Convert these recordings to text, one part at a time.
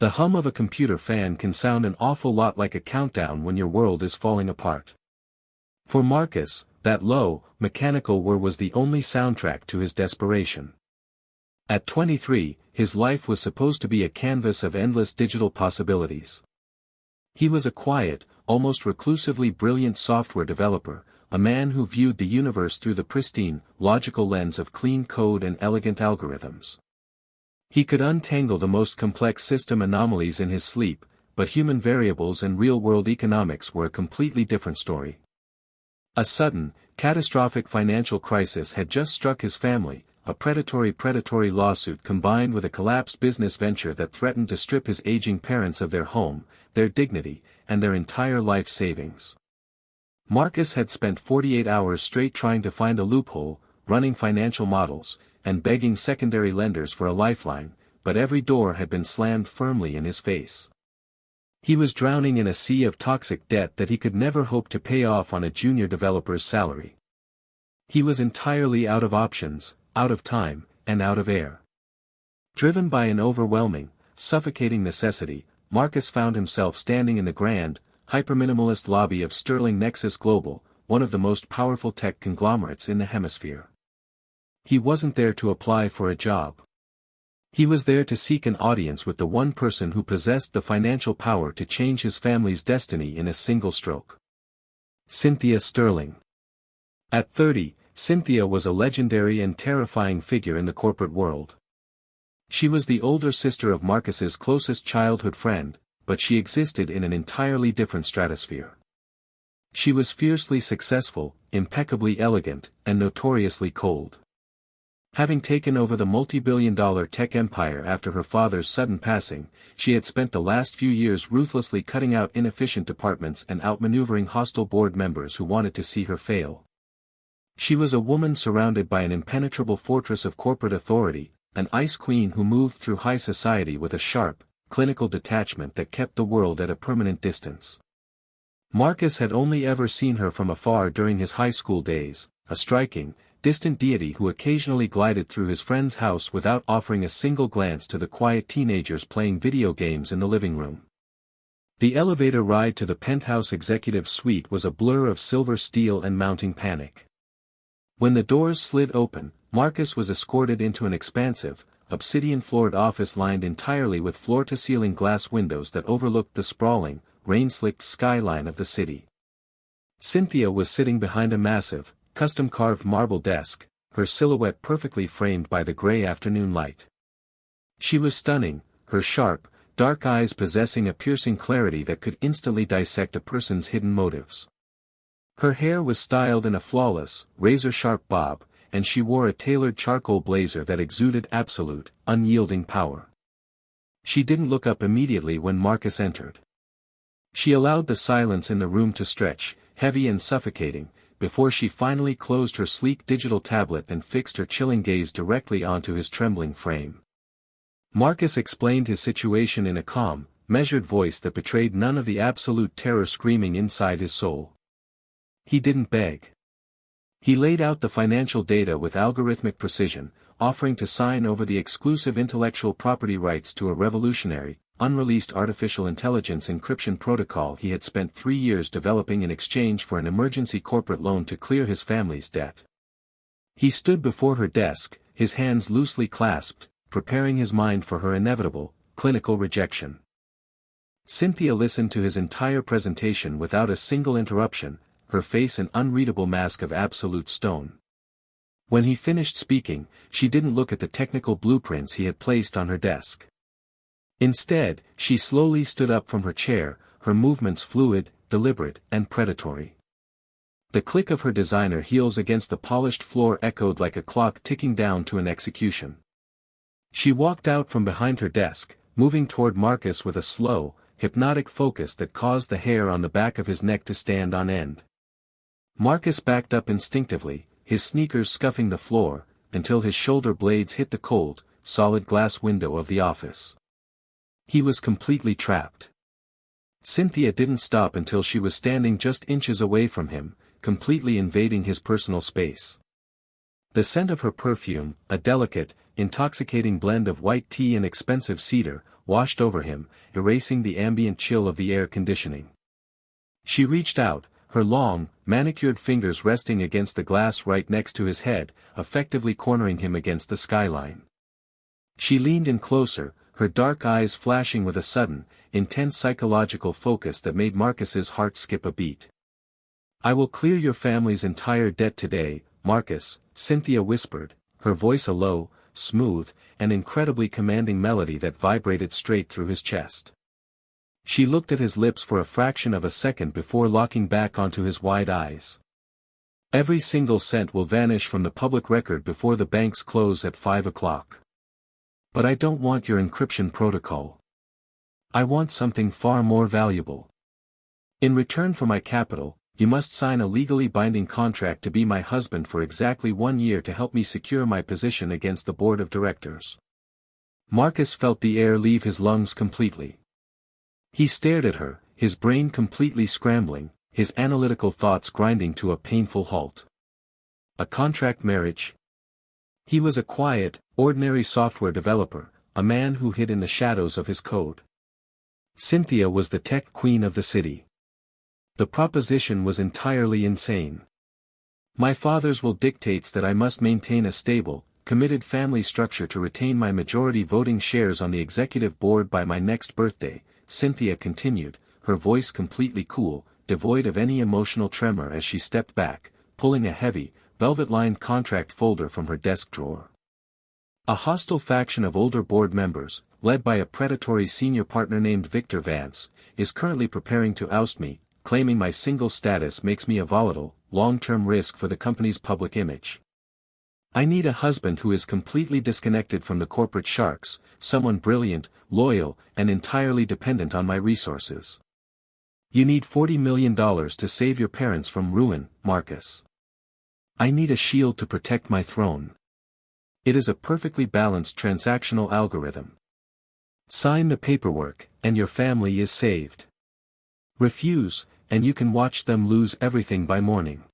The hum of a computer fan can sound an awful lot like a countdown when your world is falling apart. For Marcus, that low, mechanical whir was the only soundtrack to his desperation. At 23, his life was supposed to be a canvas of endless digital possibilities. He was a quiet, almost reclusively brilliant software developer, a man who viewed the universe through the pristine, logical lens of clean code and elegant algorithms. He could untangle the most complex system anomalies in his sleep, but human variables and real-world economics were a completely different story. A sudden, catastrophic financial crisis had just struck his family, a predatory lawsuit combined with a collapsed business venture that threatened to strip his aging parents of their home, their dignity, and their entire life savings. Marcus had spent 48 hours straight trying to find a loophole, running financial models, and begging secondary lenders for a lifeline, but every door had been slammed firmly in his face. He was drowning in a sea of toxic debt that he could never hope to pay off on a junior developer's salary. He was entirely out of options, out of time, and out of air. Driven by an overwhelming, suffocating necessity, Marcus found himself standing in the grand, hyperminimalist lobby of Sterling Nexus Global, one of the most powerful tech conglomerates in the hemisphere. He wasn't there to apply for a job. He was there to seek an audience with the one person who possessed the financial power to change his family's destiny in a single stroke. Cynthia Sterling. At 30, Cynthia was a legendary and terrifying figure in the corporate world. She was the older sister of Marcus's closest childhood friend, but she existed in an entirely different stratosphere. She was fiercely successful, impeccably elegant, and notoriously cold. Having taken over the multi-billion-dollar tech empire after her father's sudden passing, she had spent the last few years ruthlessly cutting out inefficient departments and outmaneuvering hostile board members who wanted to see her fail. She was a woman surrounded by an impenetrable fortress of corporate authority, an ice queen who moved through high society with a sharp, clinical detachment that kept the world at a permanent distance. Marcus had only ever seen her from afar during his high school days, a striking, distant deity who occasionally glided through his friend's house without offering a single glance to the quiet teenagers playing video games in the living room. The elevator ride to the penthouse executive suite was a blur of silver steel and mounting panic. When the doors slid open, Marcus was escorted into an expansive, obsidian-floored office lined entirely with floor-to-ceiling glass windows that overlooked the sprawling, rain-slicked skyline of the city. Cynthia was sitting behind a massive, custom-carved marble desk, her silhouette perfectly framed by the gray afternoon light. She was stunning, her sharp, dark eyes possessing a piercing clarity that could instantly dissect a person's hidden motives. Her hair was styled in a flawless, razor-sharp bob, and she wore a tailored charcoal blazer that exuded absolute, unyielding power. She didn't look up immediately when Marcus entered. She allowed the silence in the room to stretch, heavy and suffocating, before she finally closed her sleek digital tablet and fixed her chilling gaze directly onto his trembling frame. Marcus explained his situation in a calm, measured voice that betrayed none of the absolute terror screaming inside his soul. He didn't beg. He laid out the financial data with algorithmic precision, offering to sign over the exclusive intellectual property rights to a revolutionary, unreleased artificial intelligence encryption protocol he had spent 3 years developing in exchange for an emergency corporate loan to clear his family's debt. He stood before her desk, his hands loosely clasped, preparing his mind for her inevitable, clinical rejection. Cynthia listened to his entire presentation without a single interruption, her face an unreadable mask of absolute stone. When he finished speaking, she didn't look at the technical blueprints he had placed on her desk. Instead, she slowly stood up from her chair, her movements fluid, deliberate, and predatory. The click of her designer heels against the polished floor echoed like a clock ticking down to an execution. She walked out from behind her desk, moving toward Marcus with a slow, hypnotic focus that caused the hair on the back of his neck to stand on end. Marcus backed up instinctively, his sneakers scuffing the floor, until his shoulder blades hit the cold, solid glass window of the office. He was completely trapped. Cynthia didn't stop until she was standing just inches away from him, completely invading his personal space. The scent of her perfume, a delicate, intoxicating blend of white tea and expensive cedar, washed over him, erasing the ambient chill of the air conditioning. She reached out, her long, manicured fingers resting against the glass right next to his head, effectively cornering him against the skyline. She leaned in closer, her dark eyes flashing with a sudden, intense psychological focus that made Marcus's heart skip a beat. "I will clear your family's entire debt today, Marcus," Cynthia whispered, her voice a low, smooth, and incredibly commanding melody that vibrated straight through his chest. She looked at his lips for a fraction of a second before locking back onto his wide eyes. "Every single cent will vanish from the public record before the banks close at 5 o'clock. But I don't want your encryption protocol. I want something far more valuable. In return for my capital, you must sign a legally binding contract to be my husband for exactly 1 year to help me secure my position against the board of directors." Marcus felt the air leave his lungs completely. He stared at her, his brain completely scrambling, his analytical thoughts grinding to a painful halt. A contract marriage? He was a quiet, ordinary software developer, a man who hid in the shadows of his code. Cynthia was the tech queen of the city. The proposition was entirely insane. "My father's will dictates that I must maintain a stable, committed family structure to retain my majority voting shares on the executive board by my next birthday," Cynthia continued, her voice completely cool, devoid of any emotional tremor as she stepped back, pulling a heavy, velvet-lined contract folder from her desk drawer. "A hostile faction of older board members, led by a predatory senior partner named Victor Vance, is currently preparing to oust me, claiming my single status makes me a volatile, long-term risk for the company's public image. I need a husband who is completely disconnected from the corporate sharks, someone brilliant, loyal, and entirely dependent on my resources. You need $40 million to save your parents from ruin, Marcus. I need a shield to protect my throne. It is a perfectly balanced transactional algorithm. Sign the paperwork, and your family is saved. Refuse, and you can watch them lose everything by morning."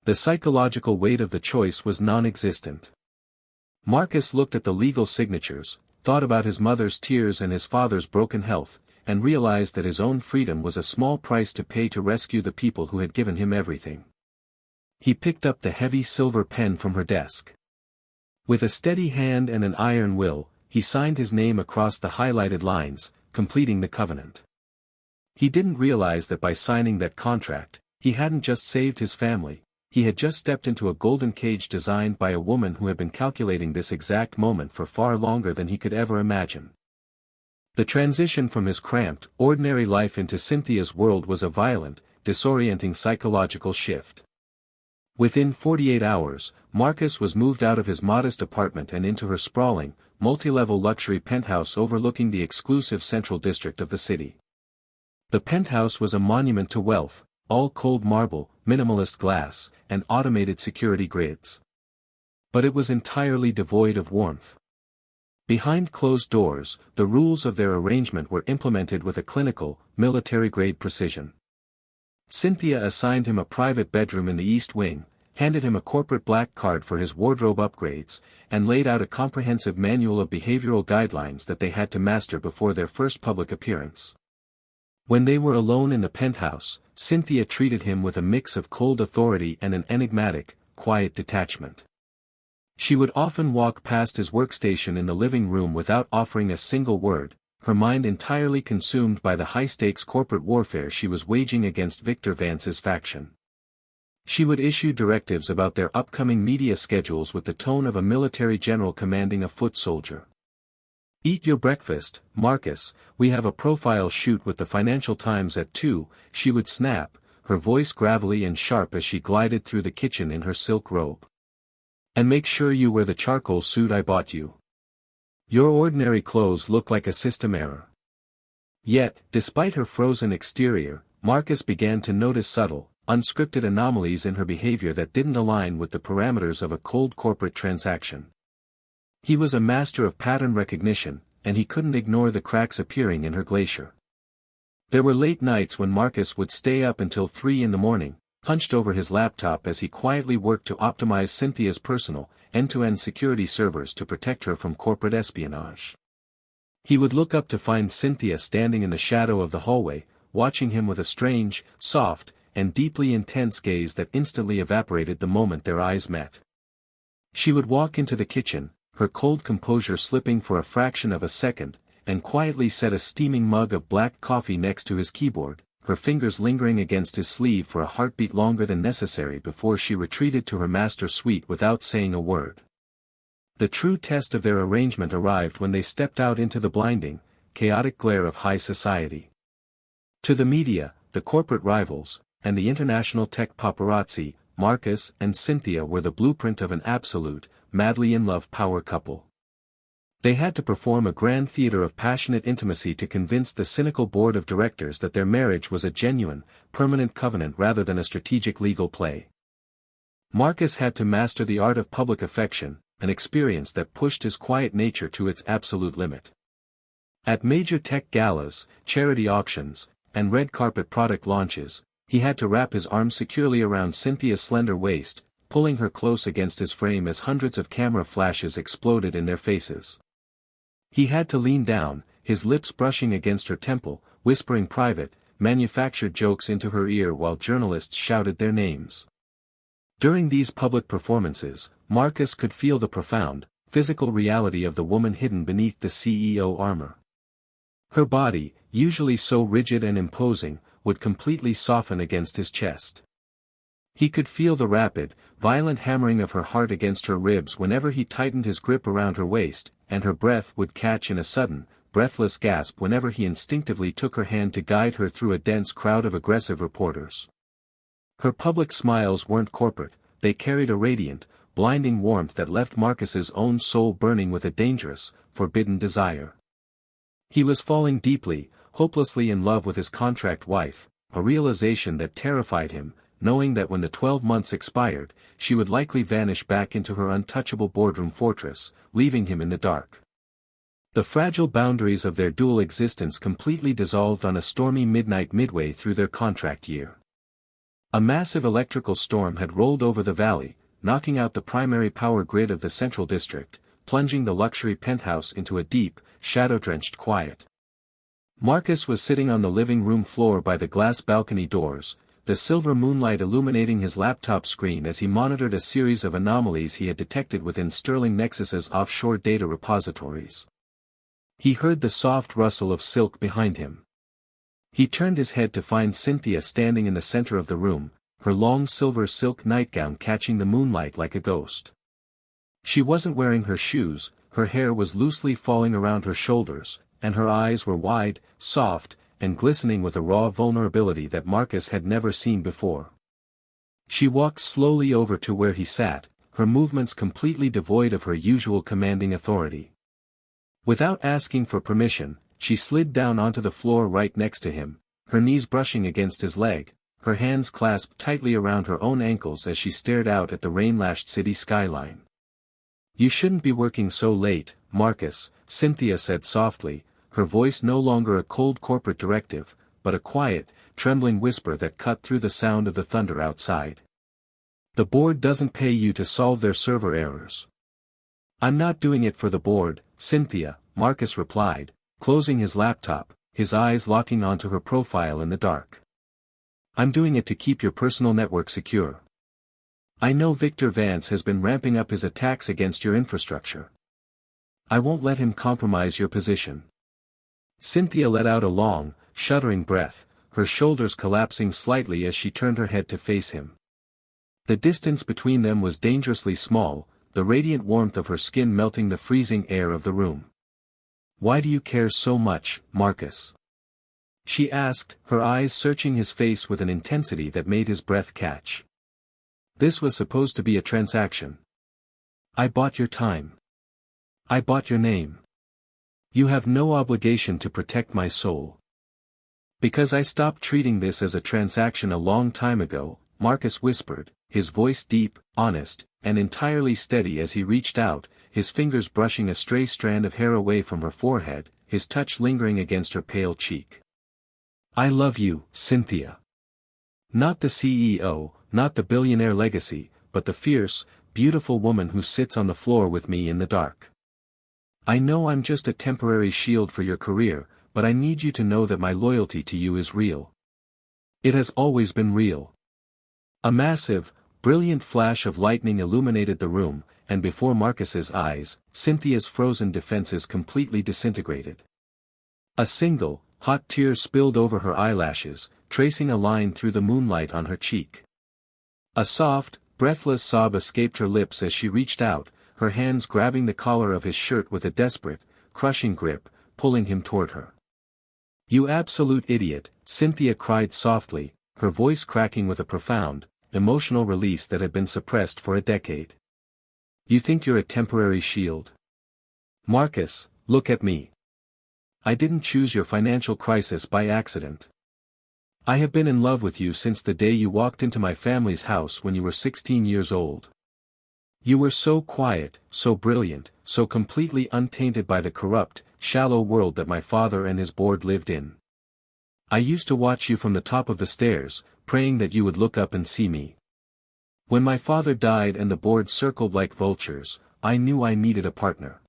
The psychological weight of the choice was non-existent. Marcus looked at the legal signatures, thought about his mother's tears and his father's broken health, and realized that his own freedom was a small price to pay to rescue the people who had given him everything. He picked up the heavy silver pen from her desk. With a steady hand and an iron will, he signed his name across the highlighted lines, completing the covenant. He didn't realize that by signing that contract, he hadn't just saved his family. He had just stepped into a golden cage designed by a woman who had been calculating this exact moment for far longer than he could ever imagine. The transition from his cramped, ordinary life into Cynthia's world was a violent, disorienting psychological shift. Within 48 hours, Marcus was moved out of his modest apartment and into her sprawling, multi-level luxury penthouse overlooking the exclusive central district of the city. The penthouse was a monument to wealth, all cold marble, minimalist glass, and automated security grids. But it was entirely devoid of warmth. Behind closed doors, the rules of their arrangement were implemented with a clinical, military-grade precision. Cynthia assigned him a private bedroom in the East Wing, handed him a corporate black card for his wardrobe upgrades, and laid out a comprehensive manual of behavioral guidelines that they had to master before their first public appearance. When they were alone in the penthouse, Cynthia treated him with a mix of cold authority and an enigmatic, quiet detachment. She would often walk past his workstation in the living room without offering a single word, her mind entirely consumed by the high-stakes corporate warfare she was waging against Victor Vance's faction. She would issue directives about their upcoming media schedules with the tone of a military general commanding a foot soldier. "Eat your breakfast, Marcus, we have a profile shoot with the Financial Times at 2, she would snap, her voice gravelly and sharp as she glided through the kitchen in her silk robe. "And make sure you wear the charcoal suit I bought you. Your ordinary clothes look like a system error." Yet, despite her frozen exterior, Marcus began to notice subtle, unscripted anomalies in her behavior that didn't align with the parameters of a cold corporate transaction. He was a master of pattern recognition, and he couldn't ignore the cracks appearing in her glacier. There were late nights when Marcus would stay up until 3 in the morning, hunched over his laptop as he quietly worked to optimize Cynthia's personal, end-to-end security servers to protect her from corporate espionage. He would look up to find Cynthia standing in the shadow of the hallway, watching him with a strange, soft, and deeply intense gaze that instantly evaporated the moment their eyes met. She would walk into the kitchen, her cold composure slipping for a fraction of a second, and quietly set a steaming mug of black coffee next to his keyboard, her fingers lingering against his sleeve for a heartbeat longer than necessary before she retreated to her master suite without saying a word. The true test of their arrangement arrived when they stepped out into the blinding, chaotic glare of high society. To the media, the corporate rivals, and the international tech paparazzi, Marcus and Cynthia were the blueprint of an absolute, madly in love power couple. They had to perform a grand theater of passionate intimacy to convince the cynical board of directors that their marriage was a genuine, permanent covenant rather than a strategic legal play. Marcus had to master the art of public affection, an experience that pushed his quiet nature to its absolute limit. At major tech galas, charity auctions, and red carpet product launches, he had to wrap his arms securely around Cynthia's slender waist, pulling her close against his frame as hundreds of camera flashes exploded in their faces. He had to lean down, his lips brushing against her temple, whispering private, manufactured jokes into her ear while journalists shouted their names. During these public performances, Marcus could feel the profound, physical reality of the woman hidden beneath the CEO armor. Her body, usually so rigid and imposing, would completely soften against his chest. He could feel the rapid, violent hammering of her heart against her ribs whenever he tightened his grip around her waist, and her breath would catch in a sudden, breathless gasp whenever he instinctively took her hand to guide her through a dense crowd of aggressive reporters. Her public smiles weren't corporate, they carried a radiant, blinding warmth that left Marcus's own soul burning with a dangerous, forbidden desire. He was falling deeply, hopelessly in love with his contract wife, a realization that terrified him, knowing that when the 12 months expired, she would likely vanish back into her untouchable boardroom fortress, leaving him in the dark. The fragile boundaries of their dual existence completely dissolved on a stormy midnight midway through their contract year. A massive electrical storm had rolled over the valley, knocking out the primary power grid of the central district, plunging the luxury penthouse into a deep, shadow-drenched quiet. Marcus was sitting on the living room floor by the glass balcony doors, the silver moonlight illuminating his laptop screen as he monitored a series of anomalies he had detected within Sterling Nexus's offshore data repositories. He heard the soft rustle of silk behind him. He turned his head to find Cynthia standing in the center of the room, her long silver silk nightgown catching the moonlight like a ghost. She wasn't wearing her shoes, her hair was loosely falling around her shoulders, and her eyes were wide, soft, and glistening with a raw vulnerability that Marcus had never seen before. She walked slowly over to where he sat, her movements completely devoid of her usual commanding authority. Without asking for permission, she slid down onto the floor right next to him, her knees brushing against his leg, her hands clasped tightly around her own ankles as she stared out at the rain-lashed city skyline. "You shouldn't be working so late, Marcus," Cynthia said softly, her voice no longer a cold corporate directive, but a quiet, trembling whisper that cut through the sound of the thunder outside. "The board doesn't pay you to solve their server errors." "I'm not doing it for the board, Cynthia," Marcus replied, closing his laptop, his eyes locking onto her profile in the dark. "I'm doing it to keep your personal network secure. I know Victor Vance has been ramping up his attacks against your infrastructure. I won't let him compromise your position." Cynthia let out a long, shuddering breath, her shoulders collapsing slightly as she turned her head to face him. The distance between them was dangerously small, the radiant warmth of her skin melting the freezing air of the room. "Why do you care so much, Marcus?" she asked, her eyes searching his face with an intensity that made his breath catch. "This was supposed to be a transaction. I bought your time. I bought your name. You have no obligation to protect my soul." "Because I stopped treating this as a transaction a long time ago," Marcus whispered, his voice deep, honest, and entirely steady as he reached out, his fingers brushing a stray strand of hair away from her forehead, his touch lingering against her pale cheek. "I love you, Cynthia. Not the CEO, not the billionaire legacy, but the fierce, beautiful woman who sits on the floor with me in the dark. I know I'm just a temporary shield for your career, but I need you to know that my loyalty to you is real. It has always been real. A massive, brilliant flash of lightning illuminated the room, and before Marcus's eyes, Cynthia's frozen defenses completely disintegrated. A single, hot tear spilled over her eyelashes, tracing a line through the moonlight on her cheek. A soft, breathless sob escaped her lips as she reached out, her hands grabbing the collar of his shirt with a desperate, crushing grip, pulling him toward her. "You absolute idiot," Cynthia cried softly, her voice cracking with a profound, emotional release that had been suppressed for a decade. "You think you're a temporary shield? Marcus, look at me. I didn't choose your financial crisis by accident. I have been in love with you since the day you walked into my family's house when you were 16 years old. You were so quiet, so brilliant, so completely untainted by the corrupt, shallow world that my father and his board lived in. I used to watch you from the top of the stairs, praying that you would look up and see me. When my father died and the board circled like vultures, I knew I needed a partner.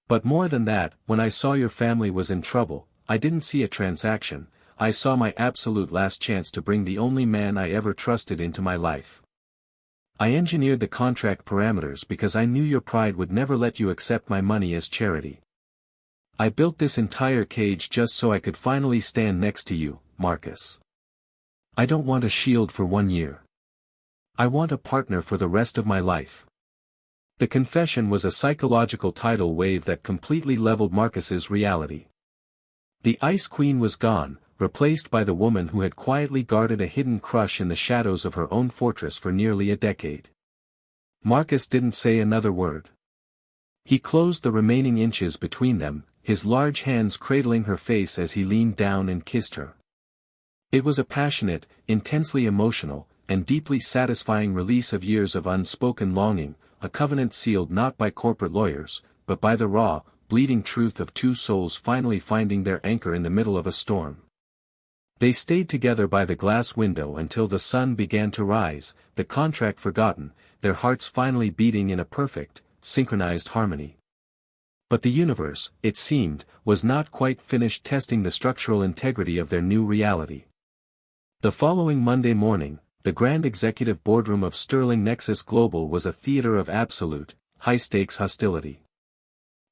But more than that, when I saw your family was in trouble, I didn't see a transaction, I saw my absolute last chance to bring the only man I ever trusted into my life. I engineered the contract parameters because I knew your pride would never let you accept my money as charity. I built this entire cage just so I could finally stand next to you, Marcus. I don't want a shield for 1 year. I want a partner for the rest of my life." The confession was a psychological tidal wave that completely leveled Marcus's reality. The Ice Queen was gone, replaced by the woman who had quietly guarded a hidden crush in the shadows of her own fortress for nearly a decade. Marcus didn't say another word. He closed the remaining inches between them, his large hands cradling her face as he leaned down and kissed her. It was a passionate, intensely emotional, and deeply satisfying release of years of unspoken longing, a covenant sealed not by corporate lawyers, but by the raw, bleeding truth of two souls finally finding their anchor in the middle of a storm. They stayed together by the glass window until the sun began to rise, the contract forgotten, their hearts finally beating in a perfect, synchronized harmony. But the universe, it seemed, was not quite finished testing the structural integrity of their new reality. The following Monday morning, the grand executive boardroom of Sterling Nexus Global was a theater of absolute, high-stakes hostility.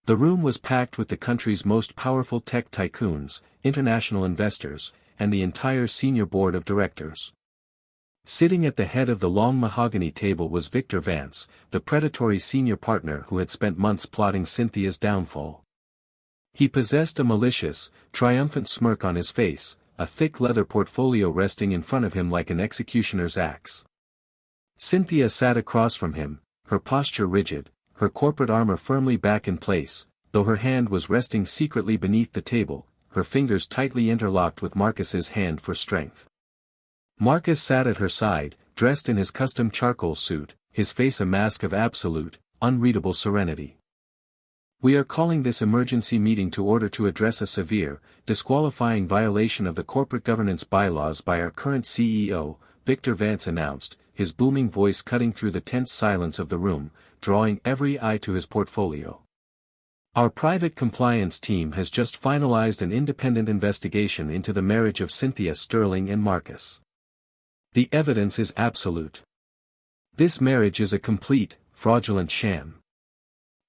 The room was packed with the country's most powerful tech tycoons, international investors, and the entire senior board of directors. Sitting at the head of the long mahogany table was Victor Vance, the predatory senior partner who had spent months plotting Cynthia's downfall. He possessed a malicious, triumphant smirk on his face, a thick leather portfolio resting in front of him like an executioner's axe. Cynthia sat across from him, her posture rigid, her corporate armor firmly back in place, though her hand was resting secretly beneath the table, her fingers tightly interlocked with Marcus's hand for strength. Marcus sat at her side, dressed in his custom charcoal suit, his face a mask of absolute, unreadable serenity. "We are calling this emergency meeting to order to address a severe, disqualifying violation of the corporate governance bylaws by our current CEO, Victor Vance announced, his booming voice cutting through the tense silence of the room, drawing every eye to his portfolio. Our private compliance team has just finalized an independent investigation into the marriage of Cynthia Sterling and Marcus. The evidence is absolute. This marriage is a complete, fraudulent sham.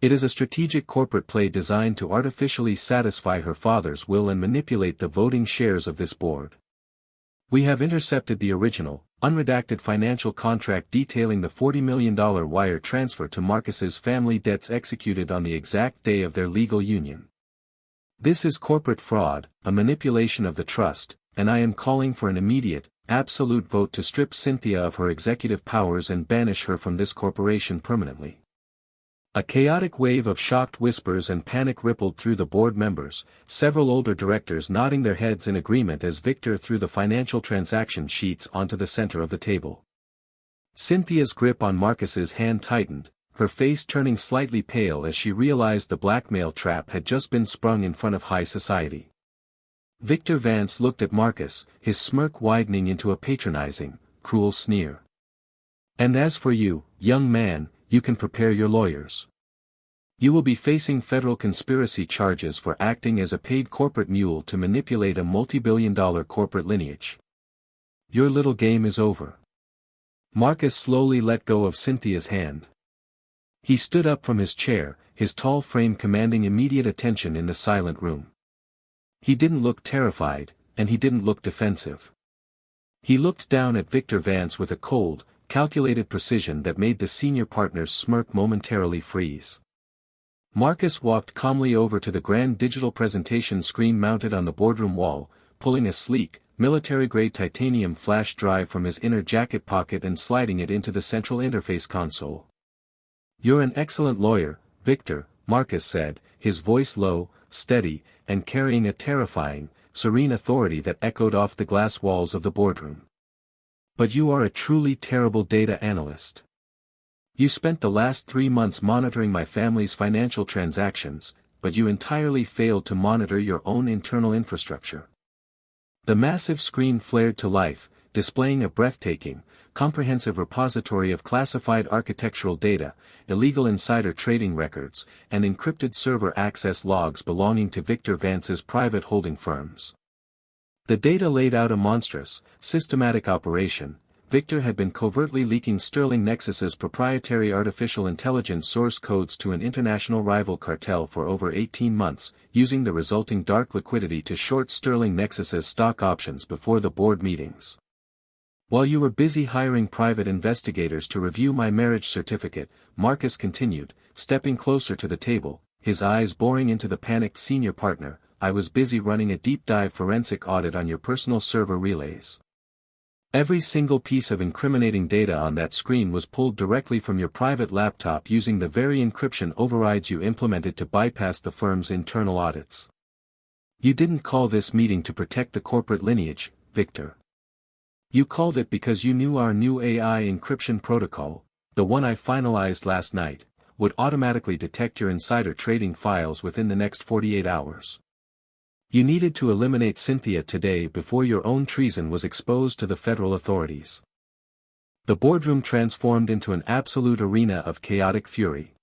It is a strategic corporate play designed to artificially satisfy her father's will and manipulate the voting shares of this board. We have intercepted the original, unredacted financial contract detailing the $40 million wire transfer to Marcus's family debts executed on the exact day of their legal union. This is corporate fraud, a manipulation of the trust, and I am calling for an immediate, absolute vote to strip Cynthia of her executive powers and banish her from this corporation permanently." A chaotic wave of shocked whispers and panic rippled through the board members, several older directors nodding their heads in agreement as Victor threw the financial transaction sheets onto the center of the table. Cynthia's grip on Marcus's hand tightened, her face turning slightly pale as she realized the blackmail trap had just been sprung in front of high society. Victor Vance looked at Marcus, his smirk widening into a patronizing, cruel sneer. "And as for you, young man, you can prepare your lawyers. You will be facing federal conspiracy charges for acting as a paid corporate mule to manipulate a multi-billion-dollar corporate lineage. Your little game is over. Marcus slowly let go of Cynthia's hand. He stood up from his chair, his tall frame commanding immediate attention in the silent room. He didn't look terrified, and he didn't look defensive. He looked down at Victor Vance with a cold, calculated precision that made the senior partner's smirk momentarily freeze. Marcus walked calmly over to the grand digital presentation screen mounted on the boardroom wall, pulling a sleek, military-grade titanium flash drive from his inner jacket pocket and sliding it into the central interface console. "You're an excellent lawyer, Victor," Marcus said, his voice low, steady, and carrying a terrifying, serene authority that echoed off the glass walls of the boardroom. "But you are a truly terrible data analyst. You spent the last 3 months monitoring my family's financial transactions, but you entirely failed to monitor your own internal infrastructure." The massive screen flared to life, displaying a breathtaking, comprehensive repository of classified architectural data, illegal insider trading records, and encrypted server access logs belonging to Victor Vance's private holding firms. The data laid out a monstrous, systematic operation. Victor had been covertly leaking Sterling Nexus's proprietary artificial intelligence source codes to an international rival cartel for over 18 months, using the resulting dark liquidity to short Sterling Nexus's stock options before the board meetings. "While you were busy hiring private investigators to review my marriage certificate," Marcus continued, stepping closer to the table, his eyes boring into the panicked senior partner, "I was busy running a deep-dive forensic audit on your personal server relays. Every single piece of incriminating data on that screen was pulled directly from your private laptop using the very encryption overrides you implemented to bypass the firm's internal audits. You didn't call this meeting to protect the corporate lineage, Victor. You called it because you knew our new AI encryption protocol, the one I finalized last night, would automatically detect your insider trading files within the next 48 hours. You needed to eliminate Cynthia today before your own treason was exposed to the federal authorities." The boardroom transformed into an absolute arena of chaotic fury.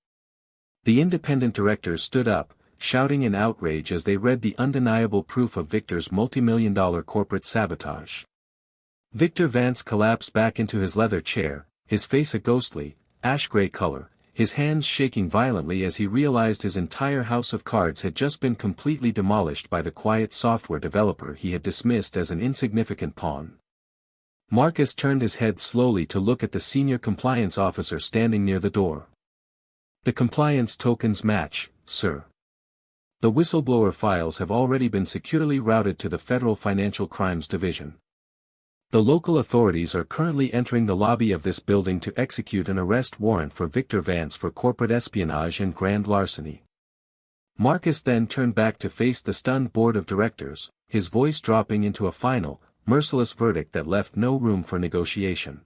The independent directors stood up, shouting in outrage as they read the undeniable proof of Victor's multi-million-dollar corporate sabotage. Victor Vance collapsed back into his leather chair, his face a ghostly, ash-gray color, his hands shaking violently as he realized his entire house of cards had just been completely demolished by the quiet software developer he had dismissed as an insignificant pawn. Marcus turned his head slowly to look at the senior compliance officer standing near the door. "The compliance tokens match, sir. The whistleblower files have already been securely routed to the Federal Financial Crimes Division. The local authorities are currently entering the lobby of this building to execute an arrest warrant for Victor Vance for corporate espionage and grand larceny." Marcus then turned back to face the stunned board of directors, his voice dropping into a final, merciless verdict that left no room for negotiation.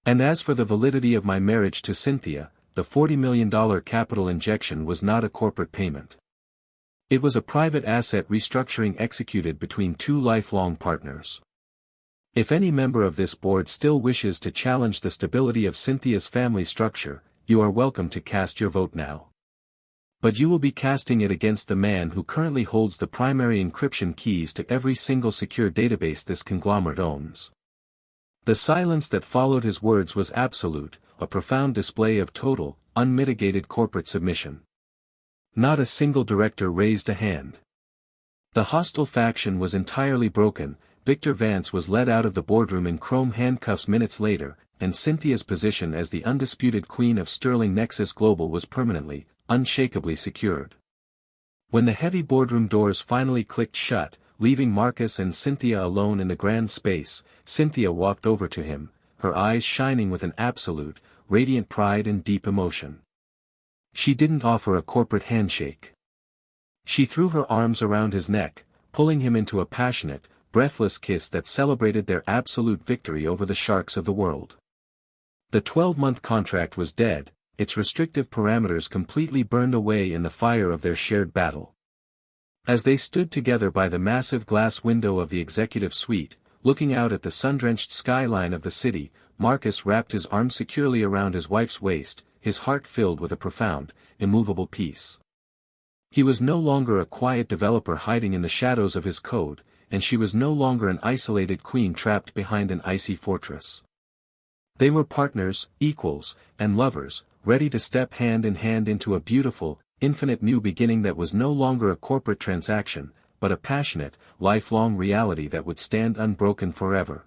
"And as for the validity of my marriage to Cynthia, the $40 million capital injection was not a corporate payment. It was a private asset restructuring executed between 2 lifelong partners. If any member of this board still wishes to challenge the stability of Cynthia's family structure, you are welcome to cast your vote now. But you will be casting it against the man who currently holds the primary encryption keys to every single secure database this conglomerate owns." The silence that followed his words was absolute, a profound display of total, unmitigated corporate submission. Not a single director raised a hand. The hostile faction was entirely broken. Victor Vance was led out of the boardroom in chrome handcuffs minutes later, and Cynthia's position as the undisputed queen of Sterling Nexus Global was permanently, unshakably secured. When the heavy boardroom doors finally clicked shut, leaving Marcus and Cynthia alone in the grand space, Cynthia walked over to him, her eyes shining with an absolute, radiant pride and deep emotion. She didn't offer a corporate handshake. She threw her arms around his neck, pulling him into a passionate, breathless kiss that celebrated their absolute victory over the sharks of the world. The 12-month contract was dead, its restrictive parameters completely burned away in the fire of their shared battle. As they stood together by the massive glass window of the executive suite, looking out at the sun-drenched skyline of the city, Marcus wrapped his arm securely around his wife's waist, his heart filled with a profound, immovable peace. He was no longer a quiet developer hiding in the shadows of his code, and she was no longer an isolated queen trapped behind an icy fortress. They were partners, equals, and lovers, ready to step hand in hand into a beautiful, infinite new beginning that was no longer a corporate transaction, but a passionate, lifelong reality that would stand unbroken forever.